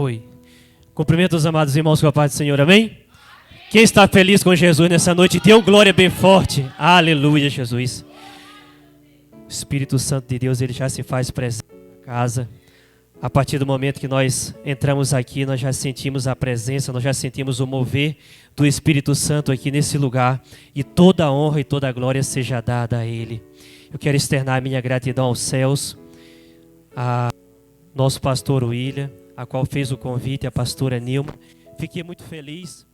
Oi. Cumprimento os amados irmãos com a paz do Senhor, amém? Quem está feliz com Jesus nessa noite, dê um glória bem forte. Aleluia, Jesus. O Espírito Santo de Deus, ele já se faz presente na casa. A partir do momento que nós entramos aqui, nós já sentimos a presença, nós já sentimos o mover do Espírito Santo aqui nesse lugar. E toda a honra e toda a glória seja dada a Ele. Eu quero externar a minha gratidão aos céus, a nosso pastor William, a qual fez o convite, a pastora Nilma. Fiquei muito feliz.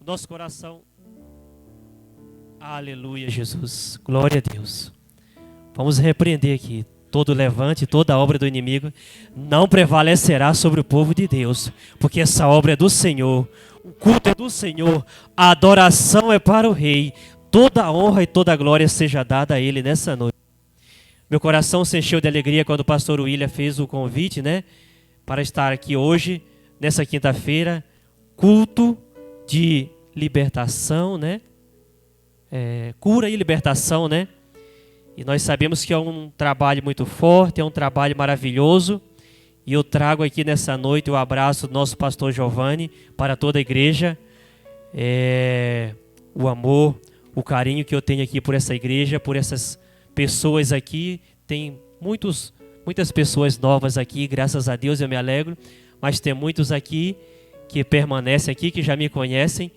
O nosso coração... Aleluia, Jesus. Glória a Deus. Vamos repreender aqui. Todo levante, toda obra do inimigo não prevalecerá sobre o povo de Deus, porque essa obra é do Senhor, o culto é do Senhor, a adoração é para o Rei. Toda a honra e toda a glória seja dada a Ele nessa noite. Meu coração se encheu de alegria quando o pastor William fez o convite, para estar aqui hoje, nessa quinta-feira, culto de libertação, cura e libertação, E nós sabemos que é um trabalho muito forte, é um trabalho maravilhoso. E eu trago aqui nessa noite o abraço do nosso pastor Giovanni para toda a igreja. O amor, o carinho que eu tenho aqui por essa igreja, por essas pessoas aqui. Tem muitas pessoas novas aqui, graças a Deus eu me alegro. Mas tem muitos aqui que permanecem aqui, que já me conhecem.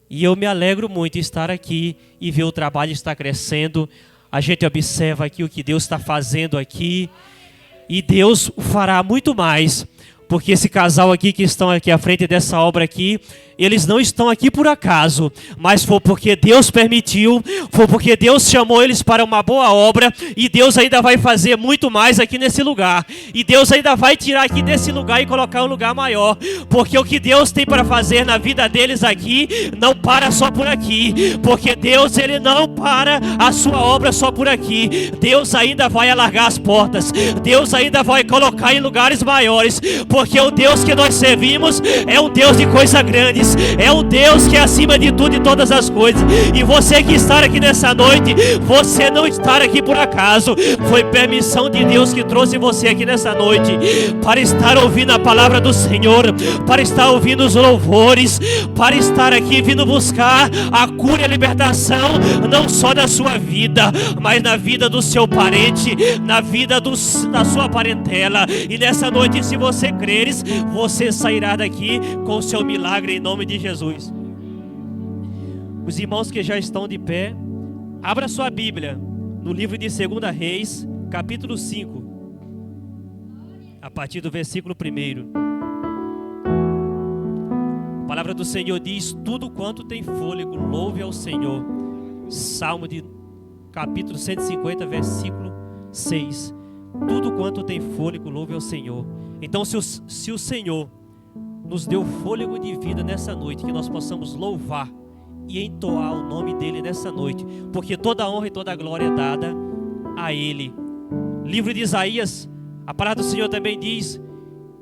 E eu me alegro muito em estar aqui e ver o trabalho estar crescendo. A gente observa aqui o que Deus está fazendo aqui. E Deus fará muito mais. Porque esse casal aqui que estão aqui à frente dessa obra aqui, eles não estão aqui por acaso, mas foi porque Deus permitiu, foi porque Deus chamou eles para uma boa obra, e Deus ainda vai fazer muito mais aqui nesse lugar, e Deus ainda vai tirar aqui desse lugar e colocar um lugar maior, porque o que Deus tem para fazer na vida deles aqui, não para só por aqui, porque Deus, ele não para a sua obra só por aqui. Deus ainda vai alargar as portas, Deus ainda vai colocar em lugares maiores, porque o Deus que nós servimos é um Deus de coisas grandes, é um Deus que é acima de tudo e todas as coisas. E você que está aqui nessa noite, você não está aqui por acaso, foi permissão de Deus que trouxe você aqui nessa noite, para estar ouvindo a palavra do Senhor, para estar ouvindo os louvores, para estar aqui vindo buscar a cura e a libertação, não só na sua vida, mas na vida do seu parente, na vida da sua parentela. E nessa noite, se você creres, você sairá daqui com o seu milagre em nome de Jesus. Os irmãos que já estão de pé, abra sua Bíblia no livro de 2 Reis, capítulo 5, a partir do versículo 1. A palavra do Senhor diz: tudo quanto tem fôlego, louve ao Senhor. Salmo de capítulo 150, versículo 6. Tudo quanto tem fôlego, louve ao Senhor. Então, se o Senhor nos deu fôlego de vida nessa noite, que nós possamos louvar e entoar o nome dEle nessa noite, porque toda a honra e toda a glória é dada a Ele. Livro de Isaías, a palavra do Senhor também diz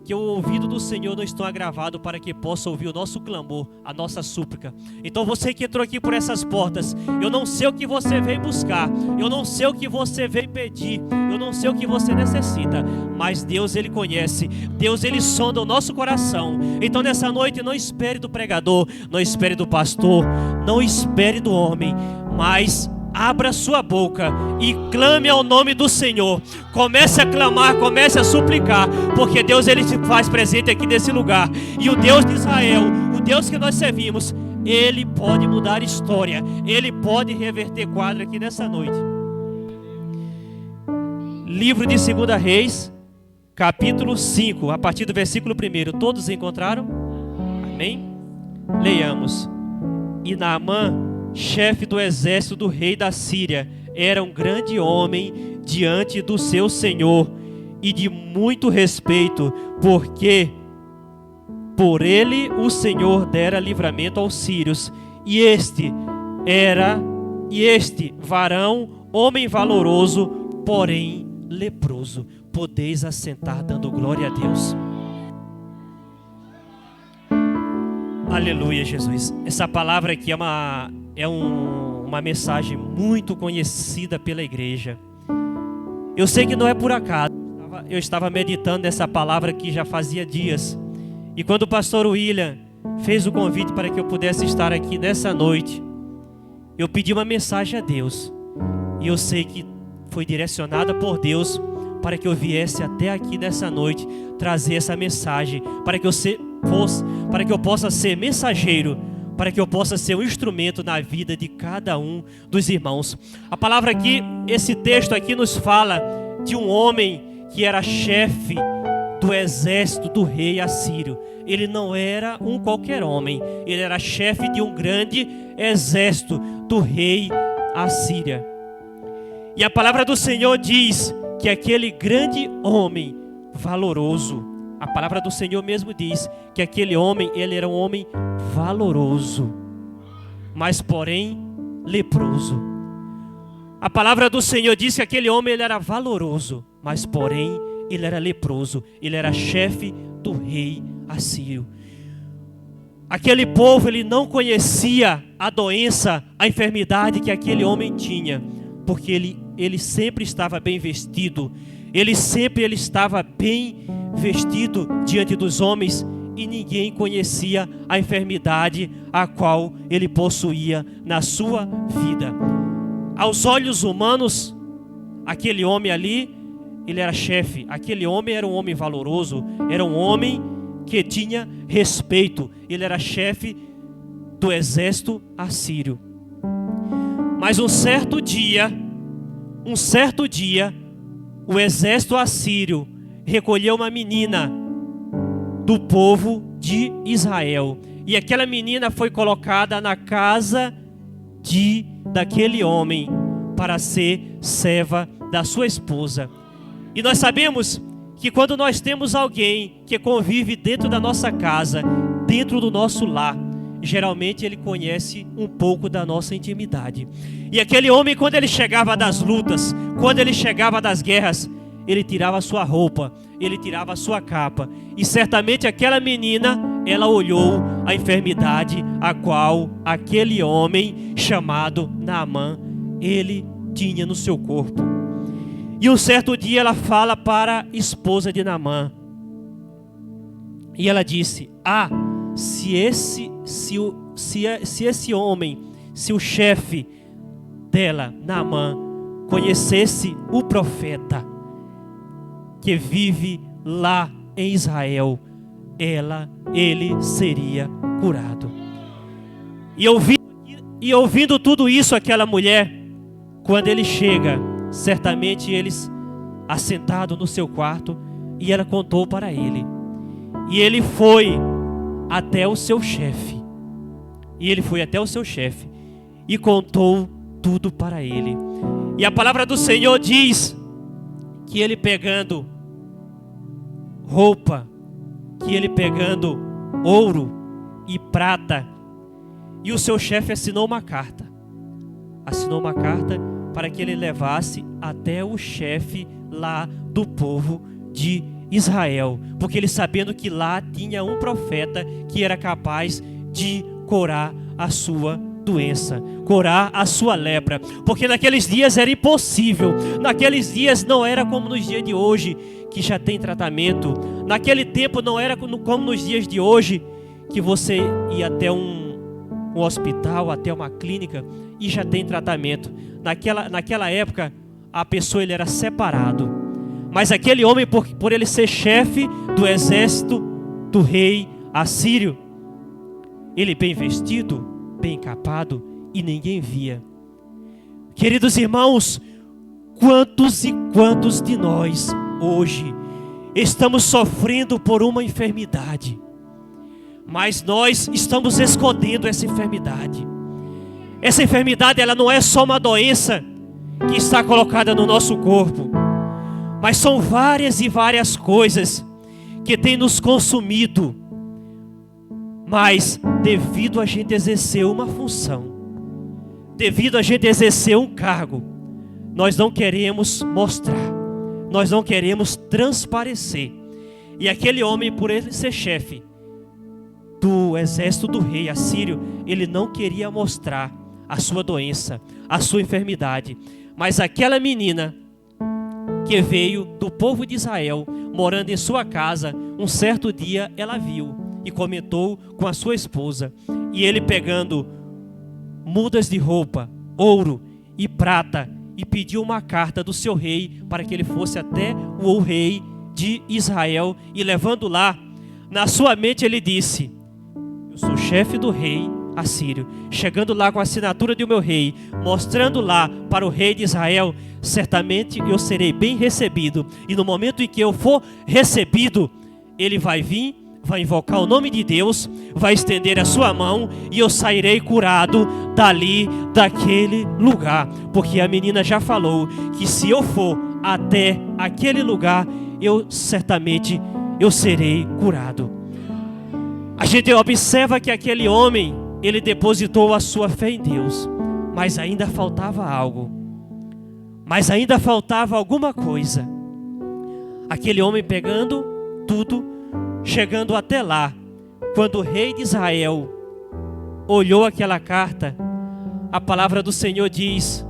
que o ouvido do Senhor não está agravado para que possa ouvir o nosso clamor, a nossa súplica. Então você que entrou aqui por essas portas, eu não sei o que você veio buscar, eu não sei o que você veio pedir, eu não sei o que você necessita, mas Deus, Ele conhece, Deus, Ele sonda o nosso coração. Então nessa noite não espere do pregador, não espere do pastor, não espere do homem, mas abra sua boca e clame ao nome do Senhor. Comece a clamar, comece a suplicar, porque Deus, Ele se faz presente aqui nesse lugar. E o Deus de Israel, o Deus que nós servimos, Ele pode mudar história, Ele pode reverter quadro aqui nessa noite. Livro de 2 Reis, capítulo 5, a partir do versículo 1. Todos encontraram? Amém? Leiamos. E Naamã, chefe do exército do rei da Síria, era um grande homem diante do seu senhor e de muito respeito, porque por ele o Senhor dera livramento aos sírios. E este varão, homem valoroso, porém leproso. Podeis assentar dando glória a Deus. Aleluia, Jesus. Essa palavra aqui é uma mensagem muito conhecida pela igreja. Eu sei que não é por acaso. Eu estava meditando nessa palavra aqui já fazia dias. E quando o pastor William fez o convite para que eu pudesse estar aqui nessa noite, eu pedi uma mensagem a Deus. E eu sei que foi direcionada por Deus para que eu viesse até aqui nessa noite trazer essa mensagem, para que eu possa ser mensageiro, para que eu possa ser um instrumento na vida de cada um dos irmãos. A palavra aqui, esse texto aqui nos fala de um homem que era chefe do exército do rei assírio. Ele não era um qualquer homem, ele era chefe de um grande exército do rei assíria. E a palavra do Senhor diz que aquele grande homem valoroso, a palavra do Senhor mesmo diz que aquele homem, ele era um homem valoroso, mas porém leproso. A palavra do Senhor diz que aquele homem, ele era valoroso, mas porém ele era leproso. Ele era chefe do rei assírio. Aquele povo, ele não conhecia a doença, a enfermidade que aquele homem tinha, porque ele sempre estava bem vestido. Ele estava bem vestido diante dos homens, e ninguém conhecia a enfermidade a qual ele possuía na sua vida. Aos olhos humanos, aquele homem ali, ele era chefe. Aquele homem era um homem valoroso, era um homem que tinha respeito. Ele era chefe do exército assírio. Mas um certo dia, o exército assírio recolheu uma menina do povo de Israel. E aquela menina foi colocada na casa daquele homem para ser serva da sua esposa. E nós sabemos que quando nós temos alguém que convive dentro da nossa casa, dentro do nosso lar, geralmente ele conhece um pouco da nossa intimidade. E aquele homem, quando ele chegava das lutas, quando ele chegava das guerras, ele tirava a sua roupa, ele tirava a sua capa. E certamente aquela menina, ela olhou a enfermidade a qual aquele homem chamado Naamã, ele tinha no seu corpo. E um certo dia ela fala para a esposa de Naamã. E ela disse: se esse homem, se o chefe dela, Naamã, conhecesse o profeta que vive lá em Israel, ele seria curado. E ouvindo tudo isso, aquela mulher, quando ele chega, certamente eles assentado no seu quarto, e ela contou para ele. E ele foi até o seu chefe. E contou tudo para ele. E a palavra do Senhor diz que ele pegando roupa, que ele pegando ouro e prata, e o seu chefe assinou uma carta para que ele levasse até o chefe lá do povo de Israel, porque ele, sabendo que lá tinha um profeta que era capaz de curar a sua doença, curar a sua lepra, porque naqueles dias era impossível. Naqueles dias não era como nos dias de hoje, que já tem tratamento. Naquele tempo não era como nos dias de hoje, que você ia até um hospital, até uma clínica e já tem tratamento. Naquela época a pessoa, ele era separado. Mas aquele homem, por ele ser chefe do exército do rei assírio, ele bem vestido, bem capado, e ninguém via. Queridos irmãos, quantos e quantos de nós hoje estamos sofrendo por uma enfermidade, mas nós estamos escondendo essa enfermidade. Essa enfermidade, ela não é só uma doença que está colocada no nosso corpo, mas são várias e várias coisas que têm nos consumido. Mas devido a gente exercer uma função, devido a gente exercer um cargo, nós não queremos mostrar, nós não queremos transparecer. E aquele homem, por ele ser chefe do exército do rei assírio, ele não queria mostrar a sua doença, a sua enfermidade. Mas aquela menina que veio do povo de Israel, morando em sua casa, um certo dia ela viu. e comentou com a sua esposa. E ele, pegando mudas de roupa, ouro e prata, e pediu uma carta do seu rei para que ele fosse até o rei de Israel, e levando lá, na sua mente ele disse: eu sou chefe do rei assírio, chegando lá com a assinatura do meu rei, mostrando lá para o rei de Israel, certamente eu serei bem recebido, e no momento em que eu for recebido, ele vai vir, vai invocar o nome de Deus, vai estender a sua mão, e eu sairei curado dali, daquele lugar, porque a menina já falou que se eu for até aquele lugar, eu certamente eu serei curado. A gente observa que aquele homem, ele depositou a sua fé em Deus, mas ainda faltava algo, mas ainda faltava alguma coisa. Aquele homem pegando tudo, chegando até lá, quando o rei de Israel olhou aquela carta, a palavra do Senhor diz: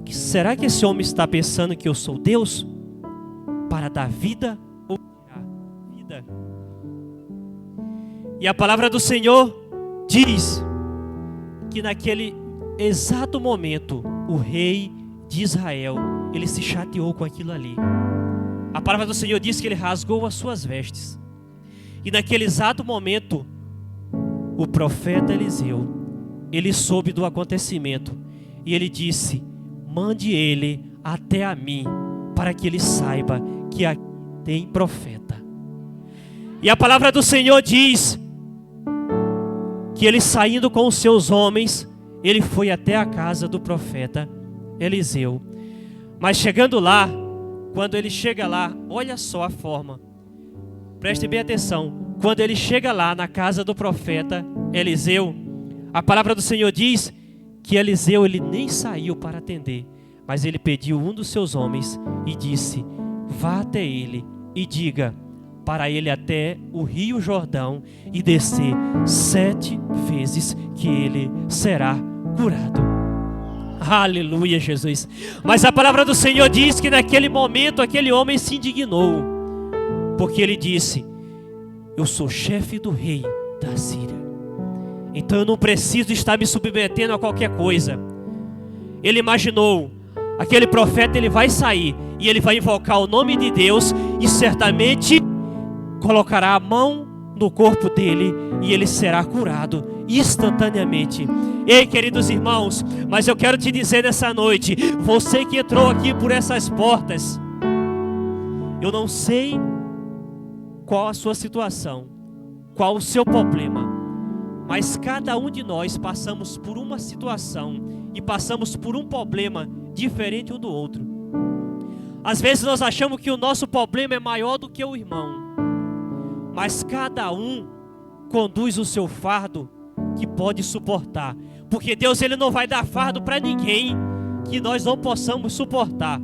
será que esse homem está pensando que eu sou Deus para dar vida ou tirar vida? E a palavra do Senhor diz que naquele exato momento o rei de Israel, ele se chateou com aquilo ali. A palavra do Senhor diz que ele rasgou as suas vestes. E naquele exato momento, o profeta Eliseu, ele soube do acontecimento. E ele disse: mande ele até a mim, para que ele saiba que aqui tem profeta. E a palavra do Senhor diz que ele, saindo com os seus homens, ele foi até a casa do profeta Eliseu. Mas chegando lá, quando ele chega lá, olha só a forma, preste bem atenção, quando ele chega lá na casa do profeta Eliseu, a palavra do Senhor diz que Eliseu, ele nem saiu para atender, mas ele pediu um dos seus homens e disse: vá até ele e diga para ele até o rio Jordão e descer 7 vezes que ele será curado. Aleluia, Jesus. Mas a palavra do Senhor diz que naquele momento aquele homem se indignou, porque ele disse: eu sou chefe do rei da Síria, então eu não preciso estar me submetendo a qualquer coisa. Ele imaginou: aquele profeta, ele vai sair e ele vai invocar o nome de Deus, e certamente colocará a mão no corpo dele e ele será curado instantaneamente. Ei, queridos irmãos, mas eu quero te dizer nessa noite, você que entrou aqui por essas portas, eu não sei qual a sua situação, qual o seu problema, mas cada um de nós passamos por uma situação e passamos por um problema diferente um do outro. Às vezes nós achamos que o nosso problema é maior do que o irmão, mas cada um conduz o seu fardo que pode suportar, porque Deus, ele não vai dar fardo para ninguém que nós não possamos suportar.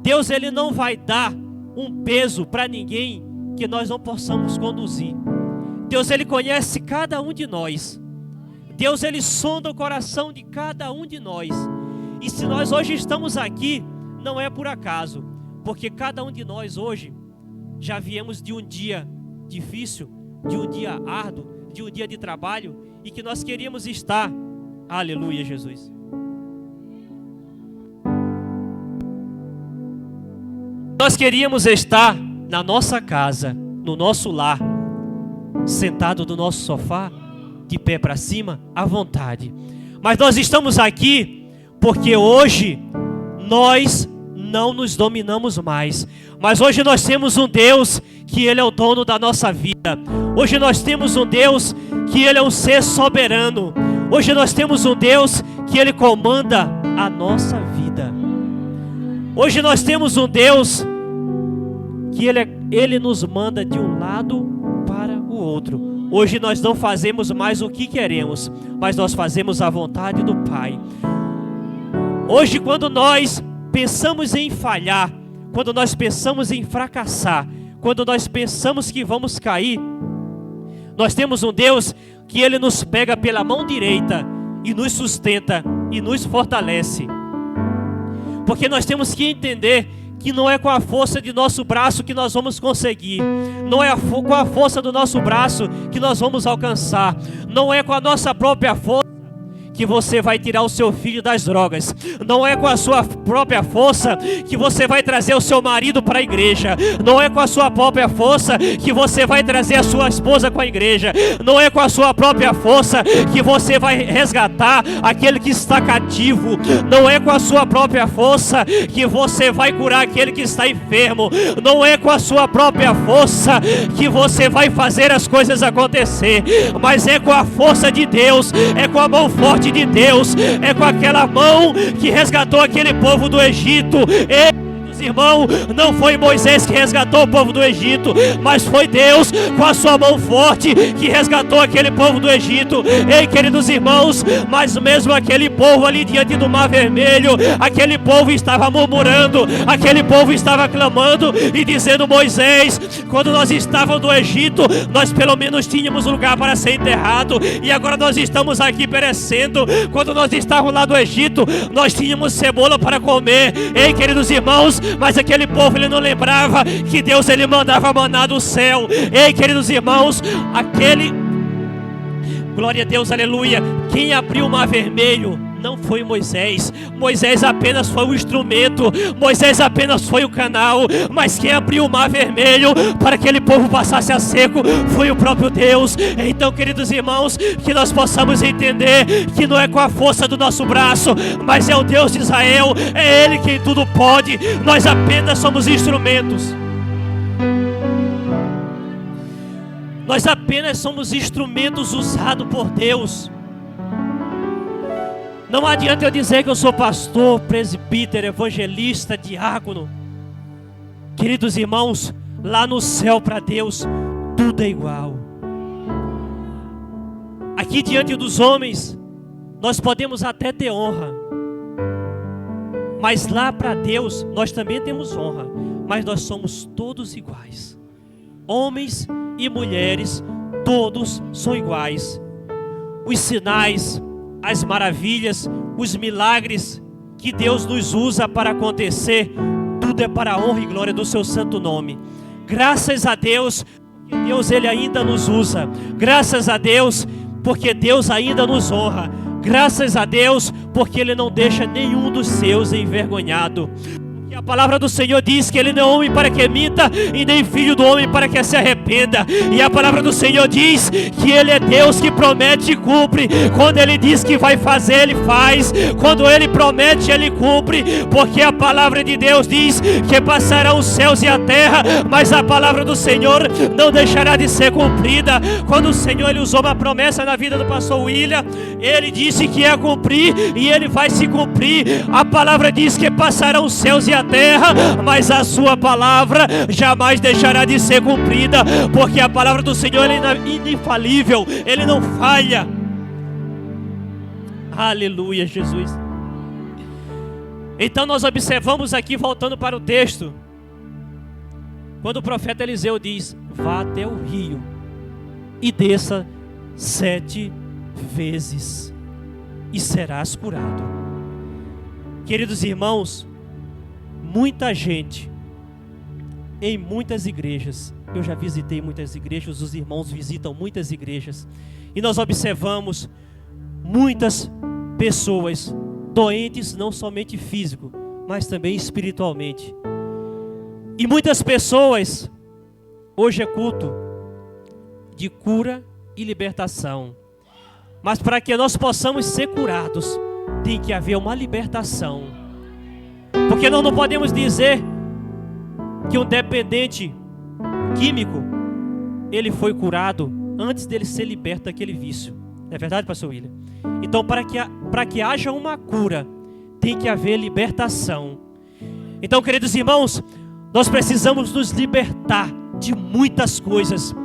Deus, ele não vai dar um peso para ninguém que nós não possamos conduzir. Deus, ele conhece cada um de nós. Deus, ele sonda o coração de cada um de nós. E se nós hoje estamos aqui, não é por acaso, porque cada um de nós hoje já viemos de um dia difícil, de um dia árduo, de um dia de trabalho, e que nós queríamos estar, aleluia, Jesus, nós queríamos estar na nossa casa, no nosso lar, sentado no nosso sofá, de pé para cima, à vontade. Mas nós estamos aqui porque hoje nós não nos dominamos mais, mas hoje nós temos um Deus que ele é o dono da nossa vida. Hoje nós temos um Deus que ele é um ser soberano. Hoje nós temos um Deus que ele comanda a nossa vida. Hoje nós temos um Deus que ele nos manda de um lado para o outro. Hoje nós não fazemos mais o que queremos, mas nós fazemos a vontade do Pai. Hoje, quando nós pensamos em falhar, quando nós pensamos em fracassar, quando nós pensamos que vamos cair, nós temos um Deus que ele nos pega pela mão direita e nos sustenta e nos fortalece. Porque nós temos que entender que não é com a força de nosso braço que nós vamos conseguir. Não é com a força do nosso braço que nós vamos alcançar. Não é com a nossa própria força que você vai tirar o seu filho das drogas. Não é com a sua própria força que você vai trazer o seu marido para a igreja. Não é com a sua própria força que você vai trazer a sua esposa com a igreja. Não é com a sua própria força que você vai resgatar aquele que está cativo. Não é com a sua própria força que você vai curar aquele que está enfermo. Não é com a sua própria força que você vai fazer as coisas acontecer, mas é com a força de Deus, é com a mão forte de Deus, é com aquela mão que resgatou aquele povo do Egito. Irmão, não foi Moisés que resgatou o povo do Egito, mas foi Deus com a sua mão forte que resgatou aquele povo do Egito. Ei, queridos irmãos, mas mesmo aquele povo ali diante do Mar Vermelho, aquele povo estava murmurando, aquele povo estava clamando e dizendo: Moisés, quando nós estávamos no Egito, nós pelo menos tínhamos lugar para ser enterrado, e agora nós estamos aqui perecendo. Quando nós estávamos lá no Egito, nós tínhamos cebola para comer. Ei, queridos irmãos, mas aquele povo, ele não lembrava que Deus, ele mandava maná do céu. Ei, queridos irmãos, glória a Deus, aleluia, quem abriu o Mar Vermelho não foi Moisés. Moisés apenas foi o instrumento, Moisés apenas foi o canal, mas quem abriu o Mar Vermelho para que aquele povo passasse a seco foi o próprio Deus. Então, queridos irmãos, que nós possamos entender que não é com a força do nosso braço, mas é o Deus de Israel, é Ele quem tudo pode. Nós apenas somos instrumentos. Nós apenas somos instrumentos usados por Deus. Não adianta eu dizer que eu sou pastor, presbítero, evangelista, diácono. Queridos irmãos, lá no céu para Deus tudo é igual. Aqui diante dos homens nós podemos até ter honra, mas lá para Deus nós também temos honra, mas nós somos todos iguais. Homens e mulheres, todos são iguais. Os sinais, as maravilhas, os milagres que Deus nos usa para acontecer, tudo é para a honra e glória do seu santo nome. Graças a Deus, porque Deus, ele ainda nos usa. Graças a Deus, porque Deus ainda nos honra. Graças a Deus, porque Ele não deixa nenhum dos seus envergonhado. E a palavra do Senhor diz que Ele não é homem para que minta, e nem filho do homem para que se arrependa. E a palavra do Senhor diz que Ele é Deus que promete e cumpre. Quando Ele diz que vai fazer, Ele faz. Quando Ele promete, Ele cumpre. Porque a palavra de Deus diz que passarão os céus e a terra, mas a palavra do Senhor não deixará de ser cumprida. Quando o Senhor, Ele usou uma promessa na vida do pastor William, Ele disse que ia cumprir, e Ele vai se cumprir. A palavra diz que passarão os céus e a terra, mas a sua palavra jamais deixará de ser cumprida, porque a palavra do Senhor é inifalível, Ele não falha. Aleluia, Jesus. Então nós observamos aqui, voltando para o texto, quando o profeta Eliseu diz: vá até o rio e desça 7 vezes e serás curado. Queridos irmãos, muita gente, em muitas igrejas, eu já visitei muitas igrejas, os irmãos visitam muitas igrejas, e nós observamos muitas pessoas doentes, não somente físico, mas também espiritualmente. E muitas pessoas, hoje é culto de cura e libertação, mas para que nós possamos ser curados, tem que haver uma libertação. Porque nós não podemos dizer que um dependente químico, ele foi curado antes dele ser liberto daquele vício. Não é verdade, pastor William? Então, para que haja uma cura, tem que haver libertação. Então, queridos irmãos, nós precisamos nos libertar de muitas coisas.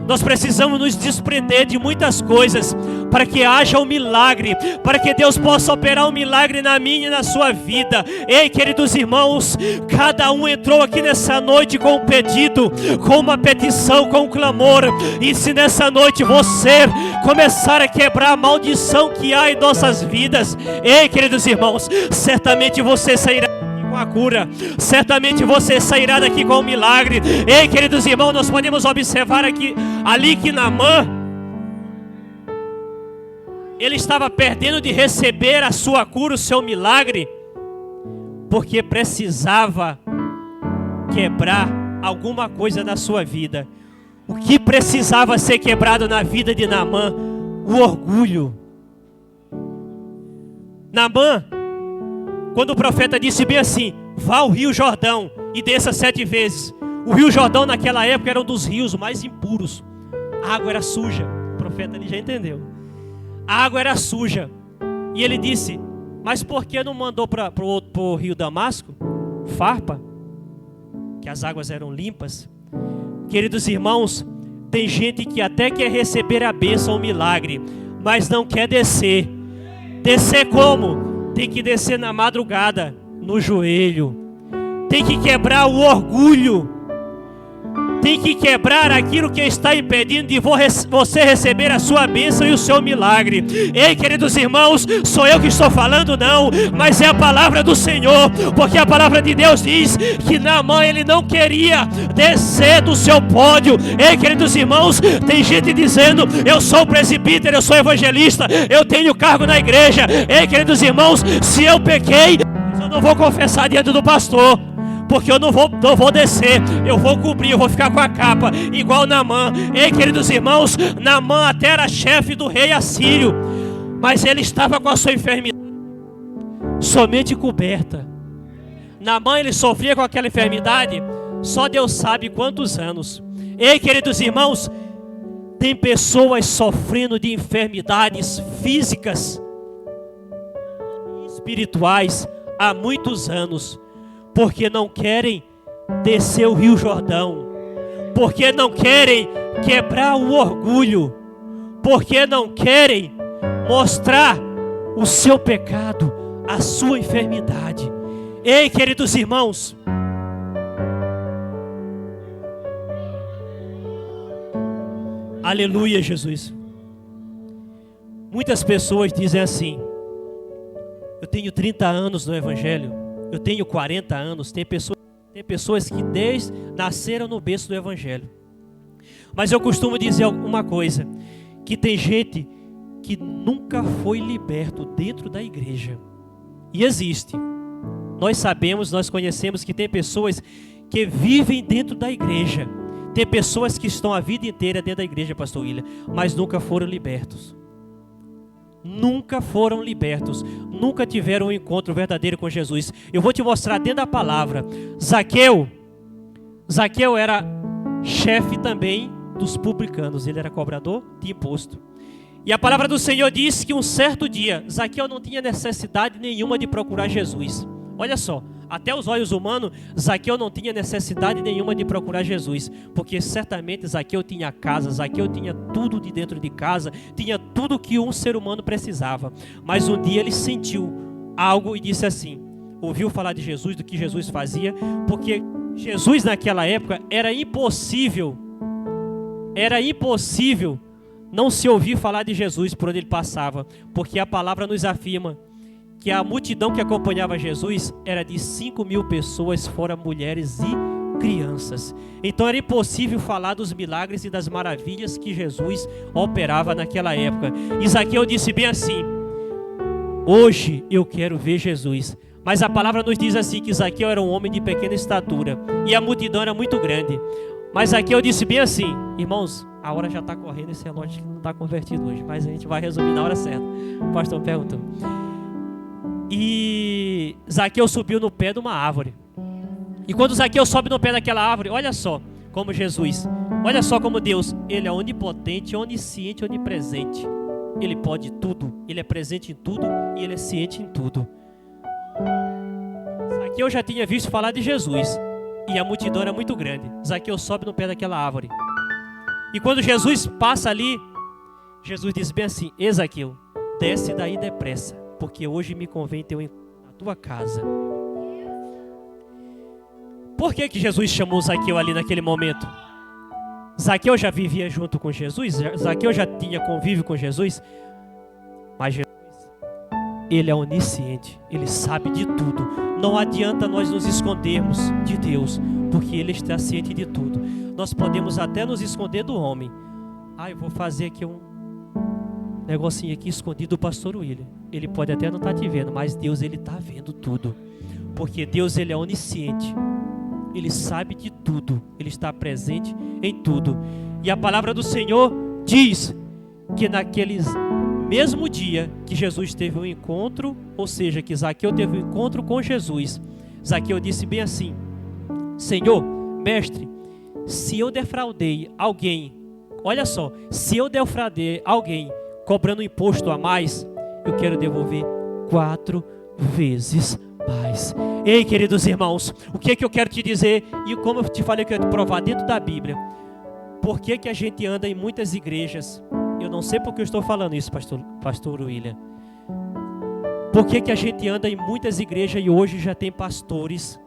Nós precisamos nos desprender de muitas coisas para que haja um milagre, para que Deus possa operar um milagre na minha e na sua vida. Ei, queridos irmãos, cada um entrou aqui nessa noite com um pedido, com uma petição, com um clamor. E se nessa noite você começar a quebrar a maldição que há em nossas vidas, ei, queridos irmãos, certamente você sairá com a cura. Certamente você sairá daqui com um milagre. Ei, queridos irmãos, nós podemos observar ali que Naamã, ele estava perdendo de receber a sua cura, o seu milagre, porque precisava quebrar alguma coisa na sua vida. O que precisava ser quebrado na vida de Naamã? O orgulho. Naamã, quando o profeta disse bem assim: vá ao rio Jordão e desça 7 vezes. O rio Jordão naquela época era um dos rios mais impuros. A água era suja. O profeta ali já entendeu. A água era suja. E ele disse: mas por que não mandou para o rio Damasco, Farpa, que as águas eram limpas? Queridos irmãos, tem gente que até quer receber a bênção, o milagre, mas não quer descer. Descer como? Tem que descer na madrugada, no joelho. Tem que quebrar o orgulho. Tem que quebrar aquilo que está impedindo de você receber a sua bênção e o seu milagre. Ei, queridos irmãos, sou eu que estou falando não, mas é a palavra do Senhor, porque a palavra de Deus diz que Naamã, ele não queria descer do seu pódio. Ei, queridos irmãos, tem gente dizendo: eu sou presbítero, eu sou evangelista, eu tenho cargo na igreja. Ei, queridos irmãos, se eu pequei, eu não vou confessar diante do pastor, porque eu não vou descer, eu vou cobrir, eu vou ficar com a capa, igual Naamã. Ei, queridos irmãos, Naamã até era chefe do rei assírio, mas ele estava com a sua enfermidade somente coberta. Naamã, ele sofria com aquela enfermidade, só Deus sabe quantos anos. Ei, queridos irmãos, tem pessoas sofrendo de enfermidades físicas, espirituais, há muitos anos, porque não querem descer o rio Jordão, porque não querem quebrar o orgulho, porque não querem mostrar o seu pecado, a sua enfermidade. Ei, queridos irmãos, aleluia, Jesus. Muitas pessoas dizem assim: eu tenho 30 anos no Evangelho, eu tenho 40 anos. Tem pessoas que nasceram no berço do Evangelho. Mas eu costumo dizer uma coisa, que tem gente que nunca foi liberto dentro da igreja. E existe. Nós sabemos, nós conhecemos que tem pessoas que vivem dentro da igreja. Tem pessoas que estão a vida inteira dentro da igreja, pastor William, mas nunca foram libertos. Nunca foram libertos, nunca tiveram um encontro verdadeiro com Jesus. Eu vou te mostrar dentro da palavra. Zaqueu era chefe também dos publicanos, ele era cobrador de imposto. E a palavra do Senhor diz que um certo dia, Zaqueu não tinha necessidade nenhuma de procurar Jesus. Olha só, até os olhos humanos, Zaqueu não tinha necessidade nenhuma de procurar Jesus, porque certamente Zaqueu tinha casa, Zaqueu tinha tudo de dentro de casa, tinha tudo que um ser humano precisava. Mas um dia ele sentiu algo e disse assim, ouviu falar de Jesus, do que Jesus fazia, porque Jesus naquela época era impossível não se ouvir falar de Jesus por onde ele passava, porque a palavra nos afirma que a multidão que acompanhava Jesus era de 5.000 pessoas, fora mulheres e crianças. Então era impossível falar dos milagres e das maravilhas que Jesus operava naquela época. E Zaqueu disse bem assim, hoje eu quero ver Jesus. Mas a palavra nos diz assim, que Zaqueu era um homem de pequena estatura, e a multidão era muito grande. Mas Zaqueu disse bem assim, irmãos, a hora já está correndo, esse relógio não está convertido hoje, mas a gente vai resumir na hora certa. O pastor perguntou. E Zaqueu subiu no pé de uma árvore. E quando Zaqueu sobe no pé daquela árvore, olha só como Jesus, olha só como Deus, Ele é onipotente, onisciente, onipresente. Ele pode tudo, Ele é presente em tudo e Ele é ciente em tudo. Zaqueu já tinha visto falar de Jesus e a multidão era muito grande. Zaqueu sobe no pé daquela árvore. E quando Jesus passa ali, Jesus diz bem assim, Zaqueu, desce daí depressa, porque hoje me convém ter um encontro na tua casa. Por que Jesus chamou Zaqueu ali naquele momento? Zaqueu já vivia junto com Jesus? Zaqueu já tinha convívio com Jesus? Mas Jesus Ele é onisciente, Ele sabe de tudo. Não adianta nós nos escondermos de Deus, porque Ele está ciente de tudo. Nós podemos até nos esconder do homem. Eu vou fazer aqui um negocinho aqui escondido do pastor William. Ele pode até não estar te vendo, mas Deus, Ele está vendo tudo. Porque Deus, Ele é onisciente. Ele sabe de tudo. Ele está presente em tudo. E a palavra do Senhor diz que naqueles mesmo dia que Jesus teve um encontro, ou seja, que Zaqueu teve um encontro com Jesus, Zaqueu disse bem assim: Senhor, mestre, se eu defraudei alguém, olha só, se eu defraudei alguém cobrando imposto a mais, eu quero devolver 4 vezes mais. Ei, queridos irmãos, o que é que eu quero te dizer? E como eu te falei que eu ia te provar dentro da Bíblia, por que que a gente anda em muitas igrejas? Eu não sei porque eu estou falando isso, pastor William. Por que que a gente anda em muitas igrejas e hoje já tem pastores?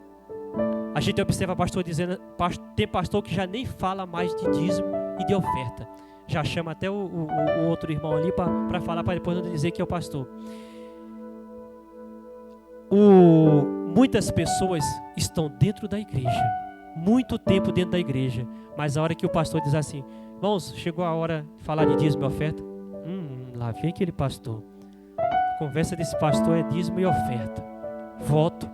A gente observa pastor dizendo, tem pastor que já nem fala mais de dízimo e de oferta. Já chama até o outro irmão ali para falar, para depois não dizer que é o pastor. Muitas pessoas estão dentro da igreja, muito tempo dentro da igreja, mas a hora que o pastor diz assim: irmãos, chegou a hora de falar de dízimo e oferta. Lá vem aquele pastor. A conversa desse pastor é dízimo e oferta. Voto.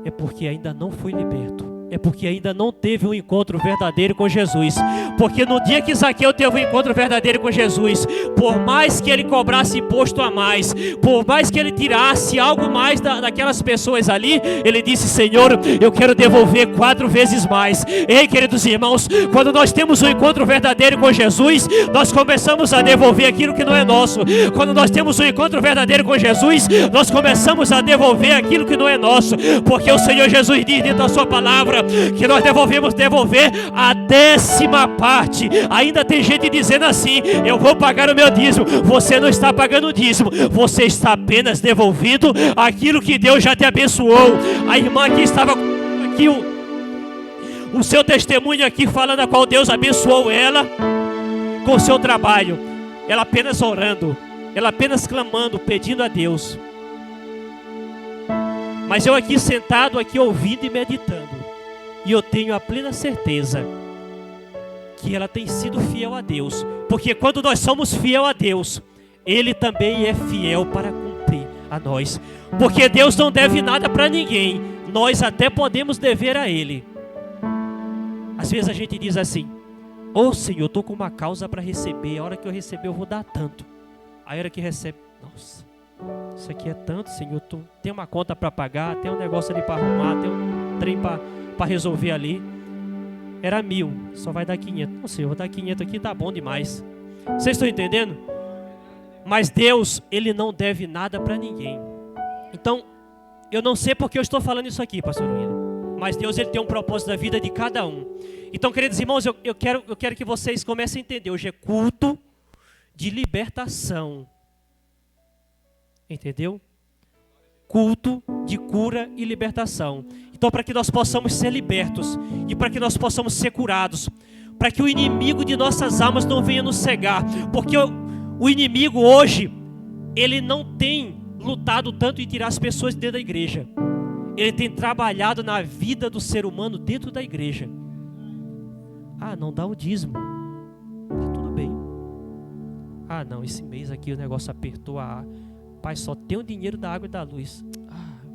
É porque ainda não foi liberto. É porque ainda não teve um encontro verdadeiro com Jesus. Porque no dia que Zaqueu teve um encontro verdadeiro com Jesus, por mais que ele cobrasse imposto a mais, por mais que ele tirasse algo mais daquelas pessoas ali, ele disse: Senhor, eu quero devolver 4 vezes mais. Ei, queridos irmãos, quando nós temos um encontro verdadeiro com Jesus, nós começamos a devolver aquilo que não é nosso. Quando nós temos um encontro verdadeiro com Jesus, nós começamos a devolver aquilo que não é nosso. Porque o Senhor Jesus diz dentro da sua palavra que nós devemos devolver a 10ª parte. Ainda tem gente dizendo assim: eu vou pagar o meu dízimo. Você não está pagando o dízimo, você está apenas devolvendo aquilo que Deus já te abençoou. A irmã aqui estava aqui, o seu testemunho aqui falando a qual Deus abençoou ela com o seu trabalho. Ela apenas orando, ela apenas clamando, pedindo a Deus. Mas eu aqui sentado, aqui ouvindo e meditando, e eu tenho a plena certeza que ela tem sido fiel a Deus. Porque quando nós somos fiel a Deus, Ele também é fiel para cumprir a nós. Porque Deus não deve nada para ninguém. Nós até podemos dever a Ele. Às vezes a gente diz assim: Senhor, eu estou com uma causa para receber. A hora que eu receber eu vou dar tanto. A hora que recebe: nossa, isso aqui é tanto, Senhor. Tem uma conta para pagar, tem um negócio ali para arrumar, tem um trem para resolver ali. Era 1.000, só vai dar 500. Não sei, eu vou dar 500 aqui, tá bom demais. Vocês estão entendendo? Mas Deus, Ele não deve nada para ninguém. Então, eu não sei porque eu estou falando isso aqui, pastor William, mas Deus, Ele tem um propósito da vida de cada um. Então, queridos irmãos, eu quero que vocês comecem a entender. Hoje é culto de libertação. Entendeu? Culto de cura e libertação. Então, para que nós possamos ser libertos e para que nós possamos ser curados, para que o inimigo de nossas almas não venha nos cegar, porque o inimigo hoje, ele não tem lutado tanto em tirar as pessoas dentro da igreja. Ele tem trabalhado na vida do ser humano dentro da igreja. Não dá o dízimo, tá tudo bem. Não, esse mês aqui o negócio apertou Pai, só tem o dinheiro da água e da luz.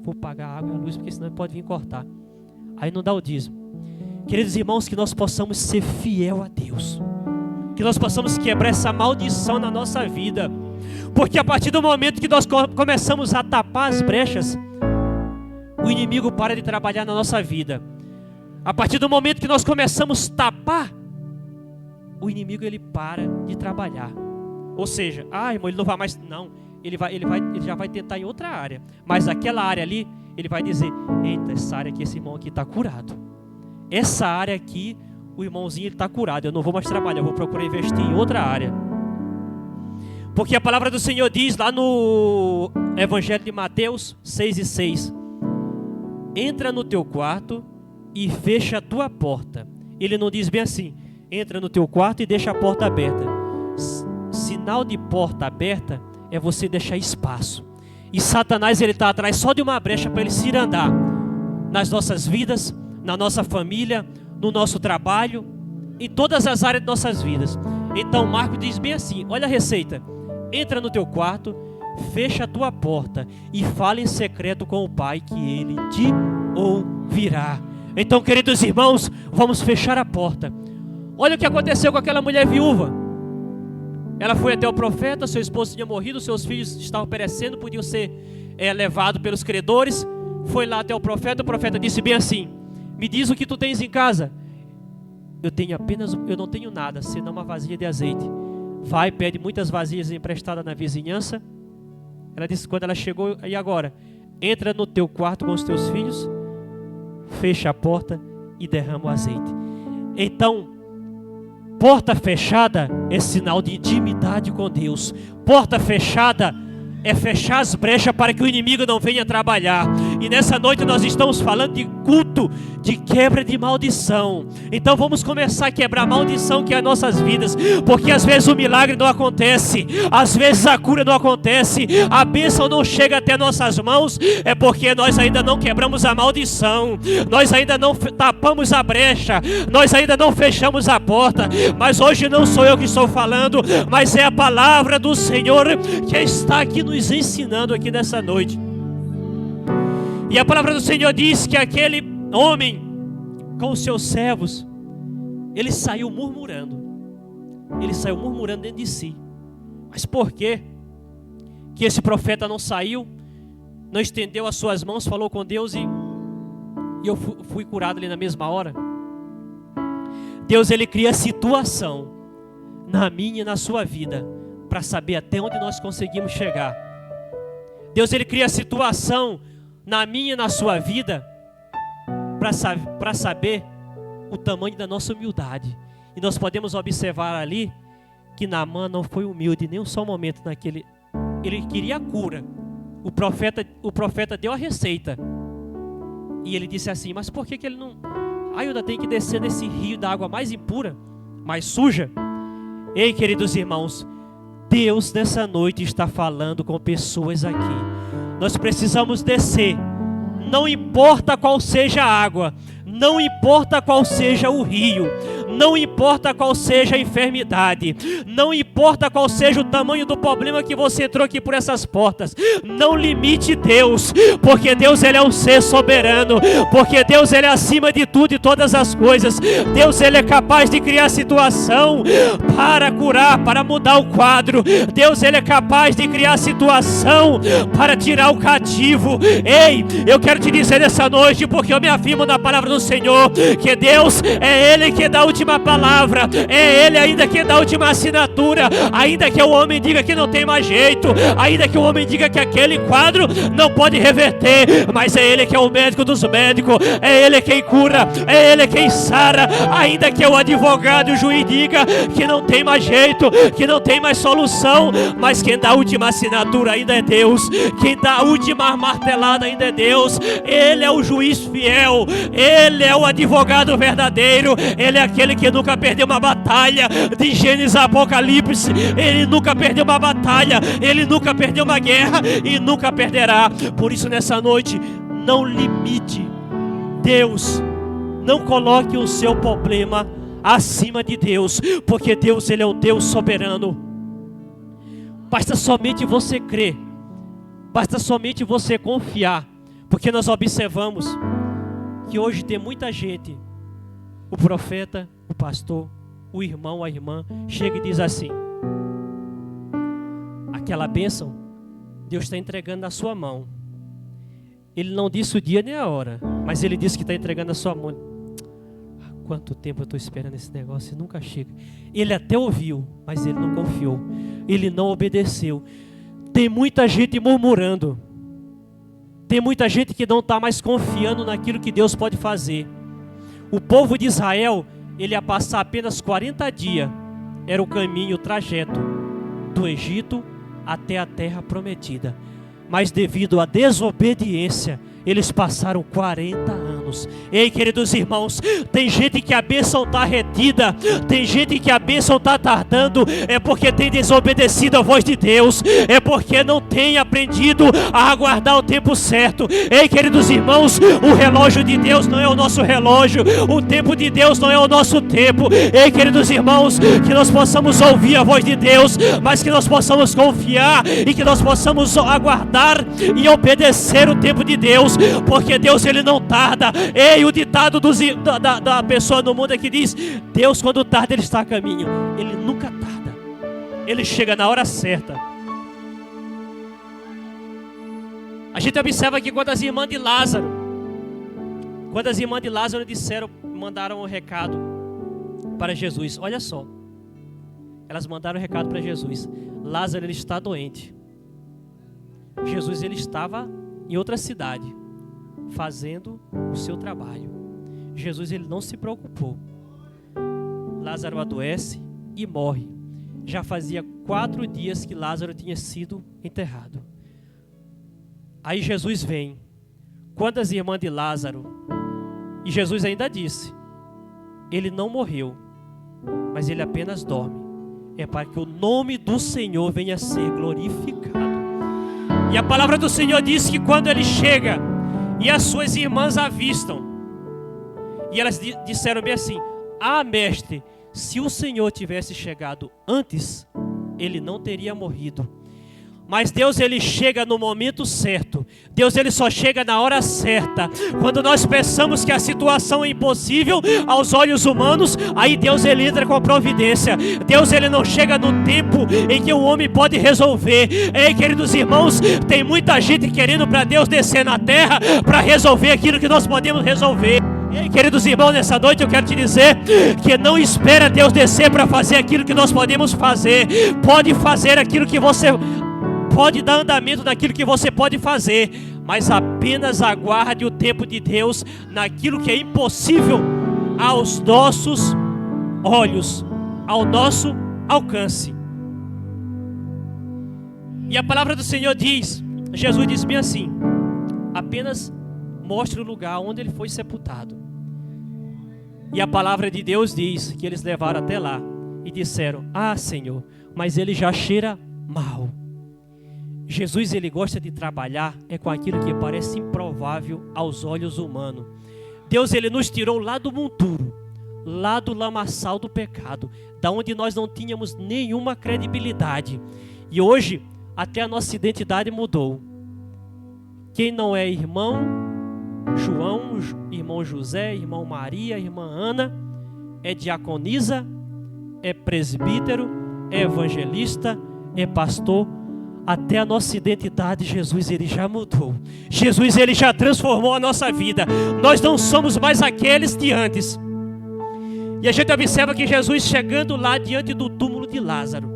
Vou pagar a água e a luz, porque senão pode vir cortar. Aí não dá o dízimo. Queridos irmãos, que nós possamos ser fiel a Deus. Que nós possamos quebrar essa maldição na nossa vida. Porque a partir do momento que nós começamos a tapar as brechas, o inimigo para de trabalhar na nossa vida. A partir do momento que nós começamos a tapar, o inimigo ele para de trabalhar. Ou seja, irmão, ele não vai mais... Não. Ele já vai tentar em outra área. Mas aquela área ali, ele vai dizer: eita, essa área aqui, esse irmão aqui está curado. Essa área aqui, o irmãozinho está curado. Eu não vou mais trabalhar, eu vou procurar investir em outra área. Porque a palavra do Senhor diz lá no Evangelho de Mateus 6:6: entra no teu quarto e fecha a tua porta. Ele não diz bem assim: entra no teu quarto e deixa a porta aberta. Sinal de porta aberta é você deixar espaço. E Satanás, ele está atrás só de uma brecha para ele se andar nas nossas vidas, na nossa família, no nosso trabalho, em todas as áreas de nossas vidas. Então Marcos diz bem assim, olha a receita: entra no teu quarto, fecha a tua porta e fala em secreto com o Pai, que Ele te ouvirá. Então, queridos irmãos, vamos fechar a porta. Olha o que aconteceu com aquela mulher viúva. Ela foi até o profeta, seu esposo tinha morrido, seus filhos estavam perecendo, podiam ser levados pelos credores. Foi lá até o profeta disse bem assim: me diz o que tu tens em casa. Eu não tenho nada, senão uma vasilha de azeite. Vai, pede muitas vasilhas emprestadas na vizinhança. Ela disse, quando ela chegou, e agora? Entra no teu quarto com os teus filhos, fecha a porta e derrama o azeite. Então, porta fechada é sinal de intimidade com Deus. Porta fechada é fechar as brechas para que o inimigo não venha trabalhar. E nessa noite nós estamos falando de culto, de quebra de maldição. Então vamos começar a quebrar a maldição que é as nossas vidas, porque às vezes o milagre não acontece, às vezes a cura não acontece, a bênção não chega até nossas mãos, é porque nós ainda não quebramos a maldição, nós ainda não tapamos a brecha, nós ainda não fechamos a porta. Mas hoje não sou eu que estou falando, mas é a palavra do Senhor que está aqui nos ensinando aqui nessa noite. E a palavra do Senhor diz que aquele homem com os seus servos, ele saiu murmurando. Ele saiu murmurando dentro de si. Mas por quê que esse profeta não saiu, não estendeu as suas mãos, falou com Deus e eu fui curado ali na mesma hora? Deus, ele cria situação na minha e na sua vida para saber até onde nós conseguimos chegar. Deus, ele cria situação na minha e na sua vida para saber o tamanho da nossa humildade. E nós podemos observar ali que Naamã não foi humilde nem um só momento naquele. Ele queria a cura. O profeta deu a receita. E ele disse assim, mas por que ele não... eu ainda tenho que descer nesse rio da água mais impura, mais suja? Ei, queridos irmãos, Deus nessa noite está falando com pessoas aqui. Nós precisamos descer. Não importa qual seja a água, não importa qual seja o rio, não importa qual seja a enfermidade, não importa qual seja o tamanho do problema que você entrou aqui por essas portas, não limite Deus, porque Deus, ele é um ser soberano, porque Deus, ele é acima de tudo e todas as coisas. Deus, ele é capaz de criar situação para curar, para mudar o quadro. Deus, ele é capaz de criar situação para tirar o cativo. Ei, eu quero te dizer nessa noite, porque eu me afirmo na palavra do Senhor, que Deus é Ele que dá a última palavra, é Ele ainda que dá a última assinatura. Ainda que o homem diga que não tem mais jeito, ainda que o homem diga que aquele quadro não pode reverter, mas é Ele que é o médico dos médicos, é Ele quem cura, é Ele quem sara. Ainda que o advogado e o juiz diga que não tem mais jeito, que não tem mais solução, mas quem dá a última assinatura ainda é Deus, quem dá a última martelada ainda é Deus. Ele é o juiz fiel, Ele é o advogado verdadeiro, Ele é aquele que nunca perdeu uma batalha. De Gênesis a Apocalipse, Ele nunca perdeu uma batalha, Ele nunca perdeu uma guerra e nunca perderá. Por isso nessa noite, não limite Deus, não coloque o seu problema acima de Deus, porque Deus, Ele é o Deus soberano. Basta somente você crer, basta somente você confiar, porque nós observamos que hoje tem muita gente, o profeta, o pastor, o irmão, a irmã, chega e diz assim: aquela bênção, Deus está entregando na sua mão. Ele não disse o dia nem a hora, mas Ele disse que está entregando na sua mão. Há quanto tempo eu estou esperando esse negócio e nunca chega. Ele até ouviu, mas ele não confiou, ele não obedeceu. Tem muita gente murmurando, tem muita gente que não está mais confiando naquilo que Deus pode fazer. O povo de Israel, ele ia passar apenas 40 dias, era o caminho, o trajeto do Egito até a terra prometida. Mas devido à desobediência, Eles passaram 40 anos. Ei, queridos irmãos, tem gente que a bênção está retida, tem gente que a bênção está tardando, é porque tem desobedecido a voz de Deus, é porque não tem aprendido a aguardar o tempo certo. Ei, queridos irmãos, o relógio de Deus não é o nosso relógio, o tempo de Deus não é o nosso tempo. Ei, queridos irmãos, que nós possamos ouvir a voz de Deus, mas que nós possamos confiar e que nós possamos aguardar e obedecer o tempo de Deus, porque Deus, ele não tarda. Ei, o ditado da pessoa no mundo é que diz: Deus, quando tarda, ele está a caminho. Ele nunca tarda, ele chega na hora certa. A gente observa que quando as irmãs de Lázaro mandaram um recado para Jesus, olha só, elas mandaram um recado para Jesus: Lázaro, ele está doente. Jesus, ele estava em outra cidade, fazendo o seu trabalho. Jesus, ele não se preocupou. Lázaro adoece e morre. Já fazia 4 dias que Lázaro tinha sido enterrado. Aí Jesus vem. Quando as irmãs de Lázaro, e Jesus ainda disse: ele não morreu, mas ele apenas dorme. É para que o nome do Senhor venha a ser glorificado. E a palavra do Senhor diz que quando ele chega e as suas irmãs avistam, e elas disseram bem assim: ah, mestre, se o Senhor tivesse chegado antes, ele não teria morrido. Mas Deus, ele chega no momento certo. Deus, ele só chega na hora certa. Quando nós pensamos que a situação é impossível aos olhos humanos, aí Deus, ele entra com a providência. Deus, ele não chega no tempo em que o homem pode resolver. Ei, queridos irmãos, tem muita gente querendo para Deus descer na terra para resolver aquilo que nós podemos resolver. Ei, queridos irmãos, nessa noite eu quero te dizer que não espera Deus descer para fazer aquilo que nós podemos fazer. Pode fazer aquilo que você pode, dar andamento naquilo que você pode fazer, mas apenas aguarde o tempo de Deus naquilo que é impossível aos nossos olhos, ao nosso alcance. E a palavra do Senhor diz, Jesus disse bem assim: apenas mostre o lugar onde ele foi sepultado. E a palavra de Deus diz que eles levaram até lá e disseram: ah, Senhor, mas ele já cheira mal. Jesus, ele gosta de trabalhar com aquilo que parece improvável aos olhos humanos. Deus, ele nos tirou lá do monturo, lá do lamaçal do pecado, da onde nós não tínhamos nenhuma credibilidade. E hoje, até a nossa identidade mudou. Quem não é irmão João, irmão José, irmão Maria, irmã Ana, é diaconisa, é presbítero, é evangelista, é pastor. Até a nossa identidade, Jesus, ele já mudou. Jesus, ele já transformou a nossa vida. Nós não somos mais aqueles de antes. E a gente observa que Jesus, chegando lá diante do túmulo de Lázaro,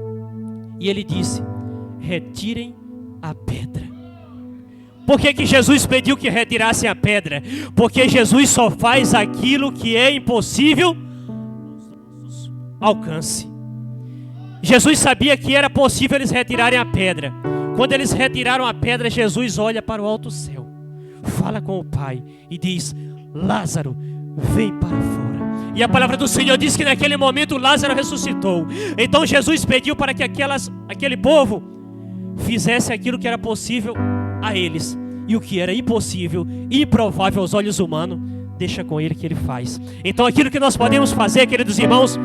e ele disse: retirem a pedra. Por que Jesus pediu que retirassem a pedra? Porque Jesus só faz aquilo que é impossível ao nosso alcance. Jesus sabia que era possível eles retirarem a pedra. Quando eles retiraram a pedra, Jesus olha para o alto céu, fala com o Pai e diz: Lázaro, vem para fora. E a palavra do Senhor diz que naquele momento Lázaro ressuscitou. Então Jesus pediu para que aquele povo fizesse aquilo que era possível a eles. E o que era impossível, improvável aos olhos humanos, deixa com ele que ele faz. Então aquilo que nós podemos fazer, queridos irmãos,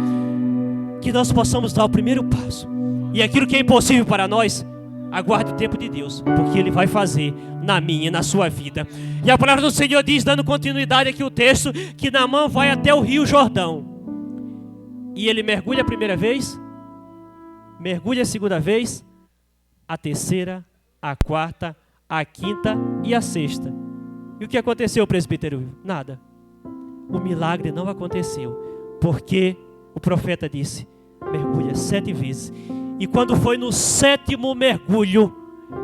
que nós possamos dar o primeiro passo. E aquilo que é impossível para nós, aguarde o tempo de Deus, porque ele vai fazer na minha e na sua vida. E a palavra do Senhor diz, dando continuidade aqui o texto, que Naamã vai até o rio Jordão. E ele mergulha a primeira vez, mergulha a segunda vez, a terceira, a quarta, a quinta e a sexta. E o que aconteceu, presbítero? Nada. O milagre não aconteceu, porque o profeta disse: mergulha 7 vezes. E quando foi no 7º mergulho,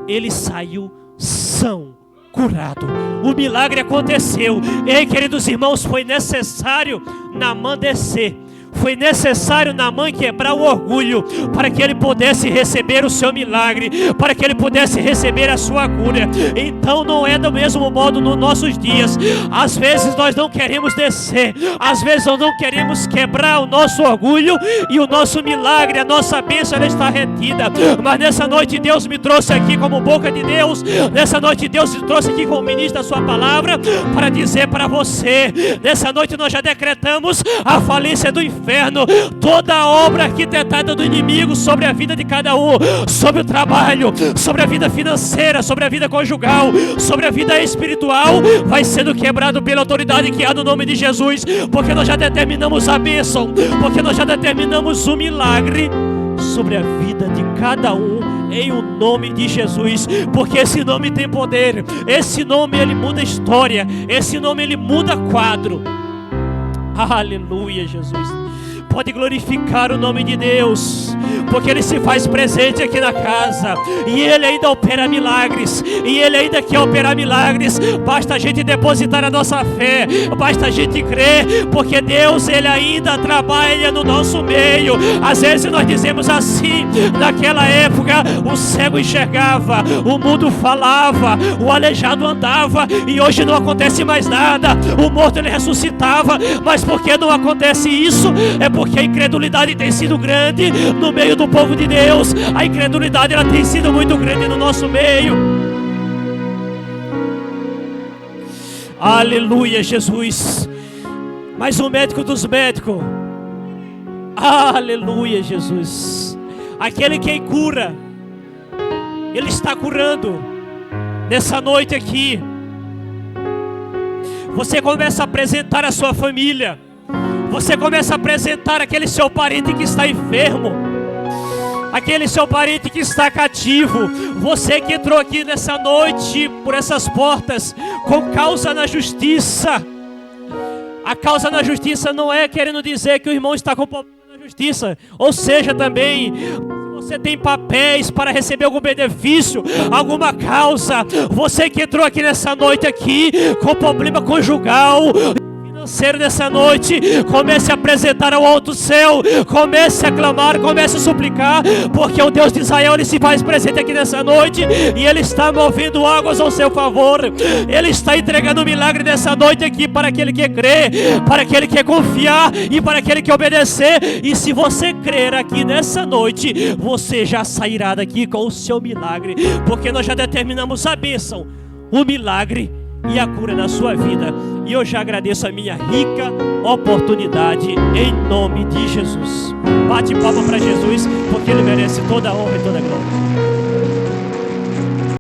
ele saiu são, curado. O milagre aconteceu. Ei, queridos irmãos, foi necessário Naamã descer. Foi necessário Naamã quebrar o orgulho para que ele pudesse receber o seu milagre, para que ele pudesse receber a sua cura. Então não é do mesmo modo nos nossos dias. Às vezes nós não queremos descer, às vezes nós não queremos quebrar o nosso orgulho e o nosso milagre, a nossa bênção ela está retida. Mas nessa noite Deus me trouxe aqui como boca de Deus, nessa noite Deus me trouxe aqui como ministro da sua palavra para dizer para você, nessa noite nós já decretamos a falência do inferno, toda a obra arquitetada do inimigo sobre a vida de cada um, sobre o trabalho, sobre a vida financeira, sobre a vida conjugal, sobre a vida espiritual, vai sendo quebrado pela autoridade que há no nome de Jesus, porque nós já determinamos a bênção, porque nós já determinamos o milagre sobre a vida de cada um, em o nome de Jesus, porque esse nome tem poder, esse nome ele muda a história, esse nome ele muda quadro. Aleluia, Jesus. Pode glorificar o nome de Deus, porque Ele se faz presente aqui na casa, e Ele ainda opera milagres, e Ele ainda quer operar milagres. Basta a gente depositar a nossa fé, basta a gente crer, porque Deus Ele ainda trabalha no nosso meio. Às vezes nós dizemos assim, naquela época o cego enxergava, o mudo falava, o aleijado andava, e hoje não acontece mais nada. O morto ele ressuscitava, mas por que não acontece isso? É porque a incredulidade tem sido grande no meio do povo de Deus. A incredulidade ela tem sido muito grande no nosso meio. Aleluia, Jesus. Mas o médico dos médicos, aleluia, Jesus, aquele que cura, Ele está curando. Nessa noite aqui você começa a apresentar a sua família, você começa a apresentar aquele seu parente que está enfermo, aquele seu parente que está cativo. Você que entrou aqui nessa noite por essas portas com causa na justiça. A causa na justiça não é querendo dizer que o irmão está com problema na justiça, ou seja, também você tem papéis para receber algum benefício, alguma causa. Você que entrou aqui nessa noite aqui com problema conjugal, financeiro, nessa noite, comece a apresentar ao alto céu, comece a clamar, comece a suplicar, porque o Deus de Israel ele se faz presente aqui nessa noite, e Ele está movendo águas ao seu favor. Ele está entregando um milagre nessa noite aqui para aquele que crê, para aquele que confiar e para aquele que obedecer. E se você crer aqui nessa noite, você já sairá daqui com o seu milagre, porque nós já determinamos a bênção, o milagre e a cura na sua vida. E eu já agradeço a minha rica oportunidade em nome de Jesus. Bate palma para Jesus, porque Ele merece toda a honra e toda a glória.